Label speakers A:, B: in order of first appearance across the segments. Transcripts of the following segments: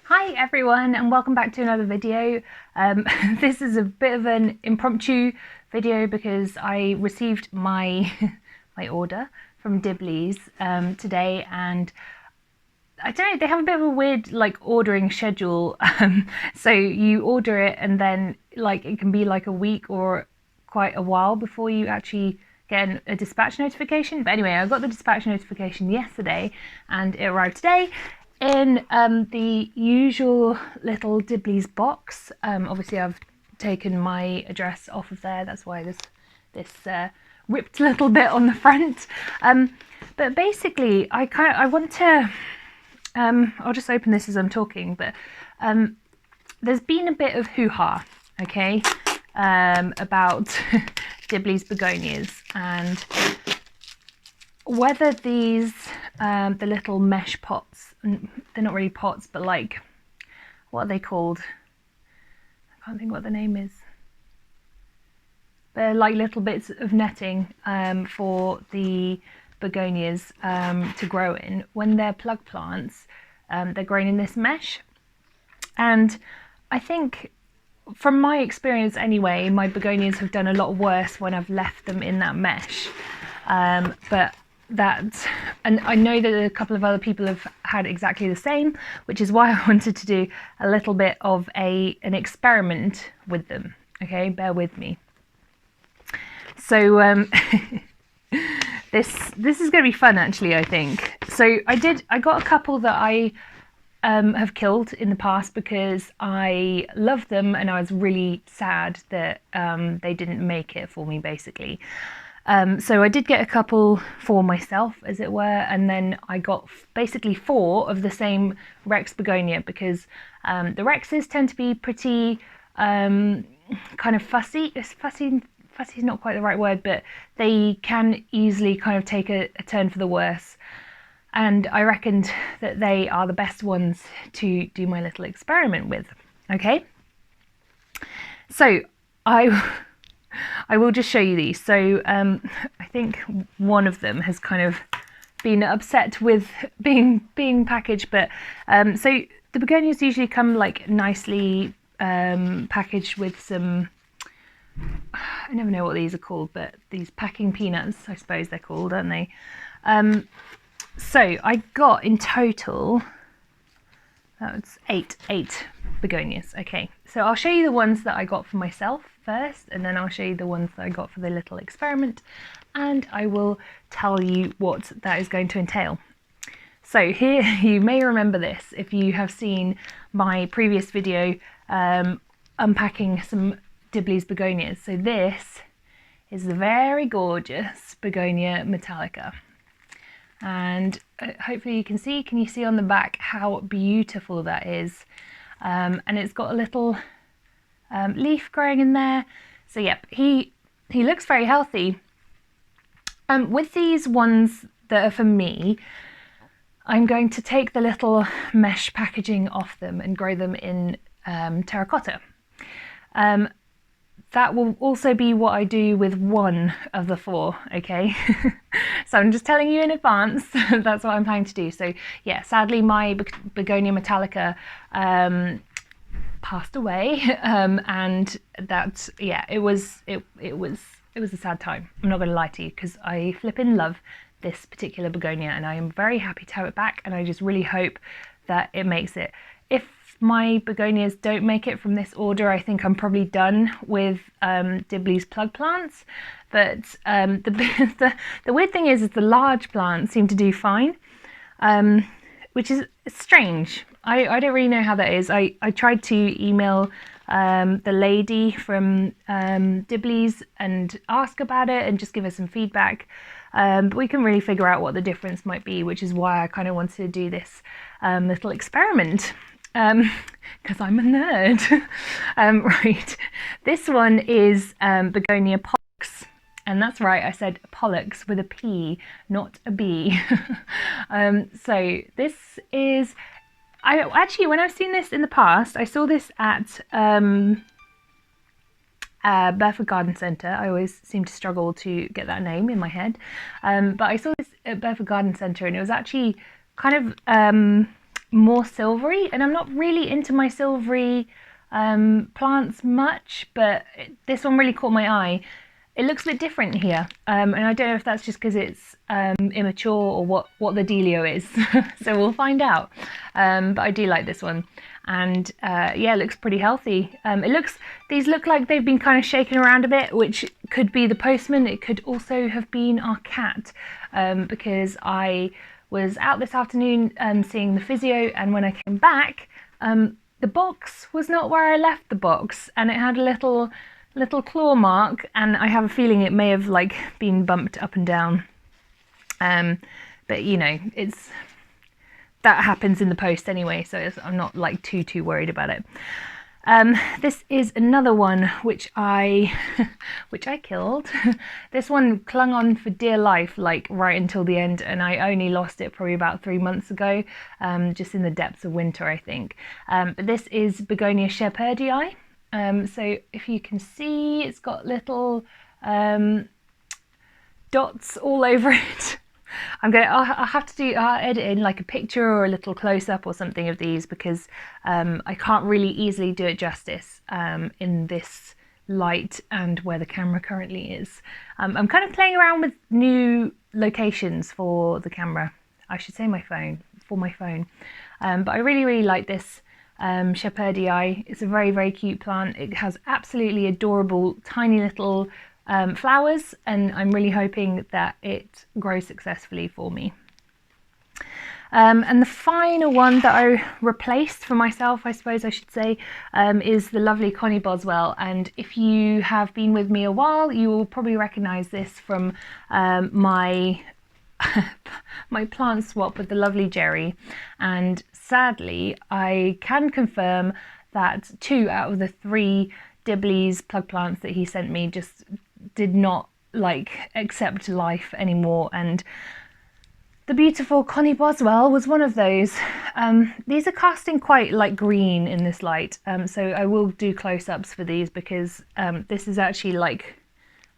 A: Hi everyone and welcome back to another video. This is a bit of an impromptu video because I received my my order from Dibleys today, and I don't know, they have a bit of a weird ordering schedule. So you order it and then it can be like a week or quite a while before you actually get a dispatch notification. But anyway, I got the dispatch notification yesterday and it arrived today in the usual little Dibleys box. Obviously I've taken my address off of there, that's why there's this ripped little bit on the front. But basically I want to I'll just open this as I'm talking, but there's been a bit of hoo-ha, okay, about Dibleys begonias and whether these, the little mesh pots, they're not really pots, but what are they called? I can't think what the name is. They're like little bits of netting for the begonias to grow in. When they're plug plants, they're grown in this mesh. And I think, from my experience anyway, my begonias have done a lot worse when I've left them in that mesh. And I know that a couple of other people have had exactly the same, which is why I wanted to do a little bit of an experiment with them. Okay, bear with me. So this is going to be fun, actually, I think. So I got a couple that I have killed in the past because I loved them and I was really sad that they didn't make it for me, basically. So I did get a couple for myself, as it were, and then I got basically 4 of the same Rex begonia because the Rexes tend to be pretty kind of fussy. Fussy is not quite the right word, but they can easily kind of take a turn for the worse. And I reckoned that they are the best ones to do my little experiment with. Okay, so I will just show you these. So I think one of them has kind of been upset with being packaged, but so the begonias usually come nicely packaged with some, I never know what these are called, but these packing peanuts, I suppose they're called, aren't they? So I got in total, that's eight begonias. Okay, so I'll show you the ones that I got for myself first, and then I'll show you the ones that I got for the little experiment, and I will tell you what that is going to entail. So here, you may remember this if you have seen my previous video unpacking some Dibleys begonias. So this is the very gorgeous Begonia metallica, and hopefully you can see. Can you see on the back how beautiful that is? And it's got a little leaf growing in there. So yep, he looks very healthy. With these ones that are for me, I'm going to take the little mesh packaging off them and grow them in terracotta. That will also be what I do with one of the 4, okay? So I'm just telling you in advance, that's what I'm planning to do. So yeah, sadly my Begonia metallica passed away, and that, yeah, it was a sad time. I'm not going to lie to you, because I flippin' love this particular begonia and I am very happy to have it back, and I just really hope that it makes it. If my begonias don't make it from this order, I think I'm probably done with Dibleys plug plants. But the weird thing is the large plants seem to do fine, which is strange. I don't really know how that is. I tried to email the lady from Dibleys and ask about it and just give her some feedback, but we couldn't really figure out what the difference might be, which is why I kind of wanted to do this little experiment. Because I'm a nerd. Right, this one is Begonia pollux, and that's right, I said pollux with a P, not a B. So this is, actually, when I've seen this in the past, I saw this at Bedford Garden Centre. I always seem to struggle to get that name in my head, but I saw this at Bedford Garden Centre, and it was actually kind of more silvery, and I'm not really into my silvery plants much, but this one really caught my eye. It looks a bit different here, and I don't know if that's just because it's immature or what the dealio is. So we'll find out. But I do like this one, and yeah, it looks pretty healthy. These look like they've been kind of shaken around a bit, which could be the postman. It could also have been our cat, because I was out this afternoon seeing the physio, and when I came back, the box was not where I left the box, and it had a little claw mark, and I have a feeling it may have like been bumped up and down. But you know, that happens in the post anyway, so I'm not like too worried about it. This is another one which I killed. This one clung on for dear life, like right until the end, and I only lost it probably about 3 months ago, just in the depths of winter, I think. But this is Begonia shepherdii. So if you can see, it's got little dots all over it. I'll have to edit in like a picture or a little close-up or something of these, because I can't really easily do it justice in this light and where the camera currently is. I'm kind of playing around with new locations for the camera. I should say my phone. But I really like this shepherdii. It's a very cute plant. It has absolutely adorable tiny little flowers, and I'm really hoping that it grows successfully for me. And the final one that I replaced for myself, I suppose I should say, is the lovely Connie Boswell. And if you have been with me a while, you will probably recognise this from my plant swap with the lovely Jerry. And sadly, I can confirm that 2 out of the 3 Dibleys plug plants that he sent me just did not accept life anymore, and the beautiful Connie Boswell was one of those. These are casting quite like green in this light, so I will do close-ups for these, because this is actually like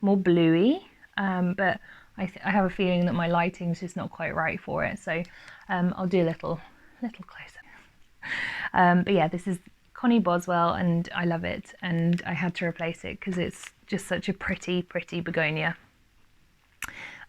A: more bluey, but I have a feeling that my lighting is just not quite right for it, so I'll do a little close-up. But yeah, this is Connie Boswell, and I love it, and I had to replace it because it's just such a pretty begonia.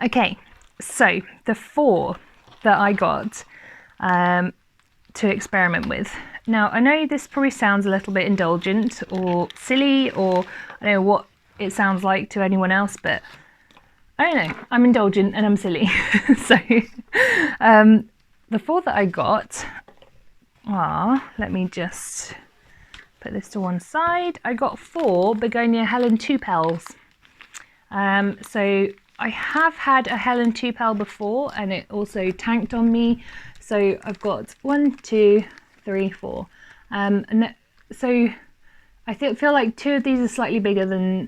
A: Okay, so the 4 that I got to experiment with. Now, I know this probably sounds a little bit indulgent or silly, or I don't know what it sounds like to anyone else, but I don't know, I'm indulgent and I'm silly. So the 4 that I got are, let me just put this to one side. I got 4 Begonia Helen Tupels. So I have had a Helen Tupel before, and it also tanked on me. So I've got 1, 2, 3, 4. And so I feel like 2 of these are slightly bigger than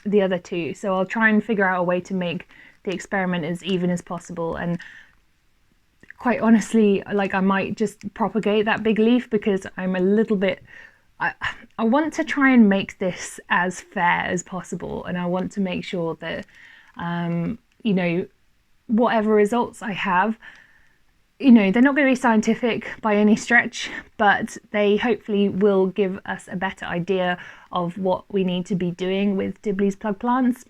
A: the other 2. So I'll try and figure out a way to make the experiment as even as possible. And quite honestly, like, I might just propagate that big leaf, because I'm a little bit, I want to try and make this as fair as possible, and I want to make sure that you know, whatever results I have, you know, they're not going to be scientific by any stretch, but they hopefully will give us a better idea of what we need to be doing with Dibleys plug plants.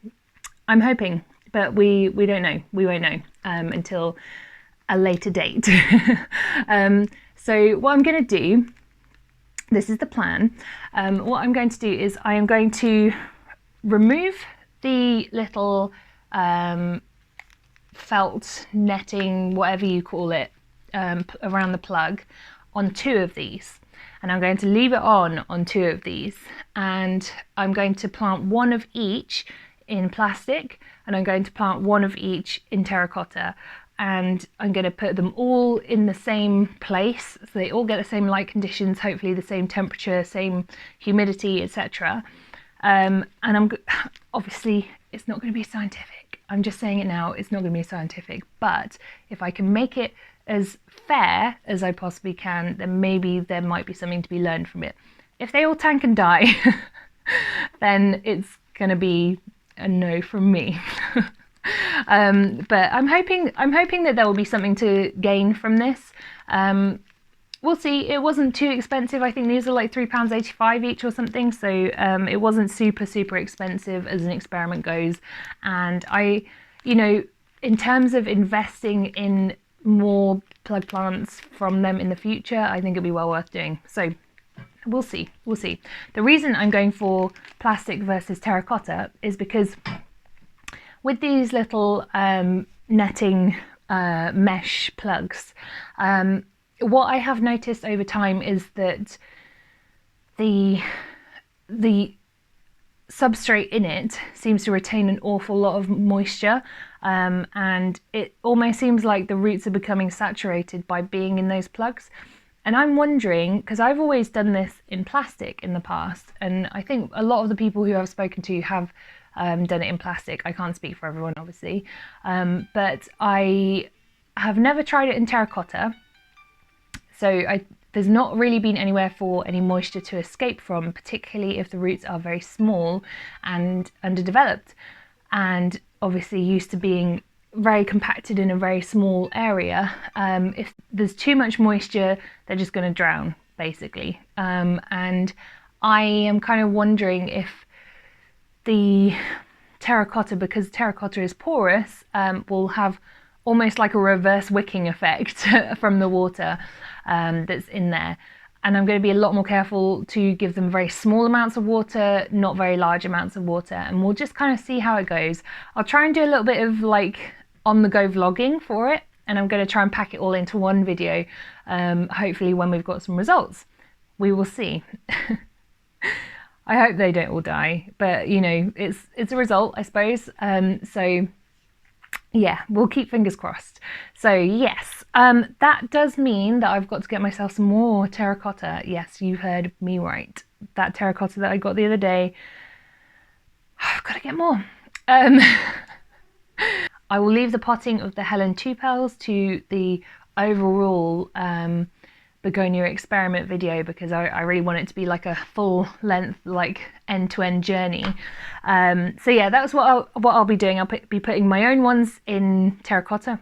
A: I'm hoping, but we don't know. We won't know until a later date. So what I'm going to do, this is the plan. What I'm going to do is I am going to remove the little felt netting, whatever you call it, around the plug on 2 of these, and I'm going to leave it on 2 of these, and I'm going to plant 1 of each in plastic, and I'm going to plant 1 of each in terracotta, and I'm going to put them all in the same place so they all get the same light conditions, hopefully the same temperature, same humidity, etc. And obviously it's not going to be scientific. I'm just saying it now, it's not going to be scientific, but if I can make it as fair as I possibly can, then maybe there might be something to be learned from it. If they all tank and die, then it's going to be a no from me. But I'm hoping that there will be something to gain from this. We'll see. It wasn't too expensive. I think these are like £3.85 each or something. So it wasn't super expensive as an experiment goes. And in terms of investing in more plug plants from them in the future, I think it'll be well worth doing. So we'll see. The reason I'm going for plastic versus terracotta is because with these little netting mesh plugs, what I have noticed over time is that the substrate in it seems to retain an awful lot of moisture, and it almost seems like the roots are becoming saturated by being in those plugs. And I'm wondering, because I've always done this in plastic in the past, and I think a lot of the people who I've spoken to have done it in plastic. I can't speak for everyone, obviously, but I have never tried it in terracotta. So there's not really been anywhere for any moisture to escape from, particularly if the roots are very small and underdeveloped, and obviously used to being very compacted in a very small area. If there's too much moisture, they're just going to drown, basically. And I am kind of wondering if the terracotta, because terracotta is porous, will have almost like a reverse wicking effect from the water that's in there. And I'm going to be a lot more careful to give them very small amounts of water, not very large amounts of water, and we'll just kind of see how it goes. I'll try and do a little bit of like on-the-go vlogging for it, and I'm going to try and pack it all into one video, hopefully when we've got some results. We will see. I hope they don't all die, but it's a result, I suppose. So yeah, we'll keep fingers crossed. So yes, that does mean that I've got to get myself some more terracotta. Yes, you heard me right. That terracotta that I got the other day, I've got to get more. I will leave the potting of the Helen 2 petals to the overall Begonia experiment video, because I really want it to be like a full length, like end-to-end journey. So yeah, that's what I'll be doing. I'll be putting my own ones in terracotta,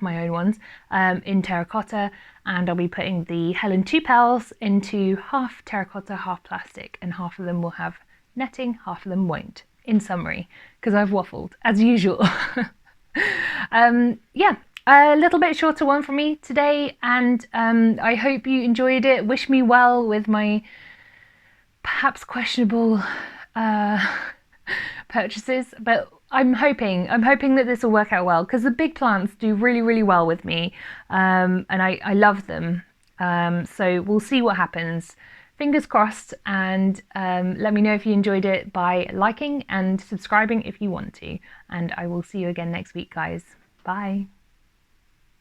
A: and I'll be putting the Helen 2 petals into half terracotta, half plastic, and half of them will have netting, half of them won't, in summary, because I've waffled as usual. Yeah, a little bit shorter one for me today, and I hope you enjoyed it. Wish me well with my perhaps questionable purchases, but I'm hoping that this will work out well, because the big plants do really well with me, and I love them. So we'll see what happens. Fingers crossed, and let me know if you enjoyed it by liking and subscribing if you want to. And I will see you again next week, guys. Bye.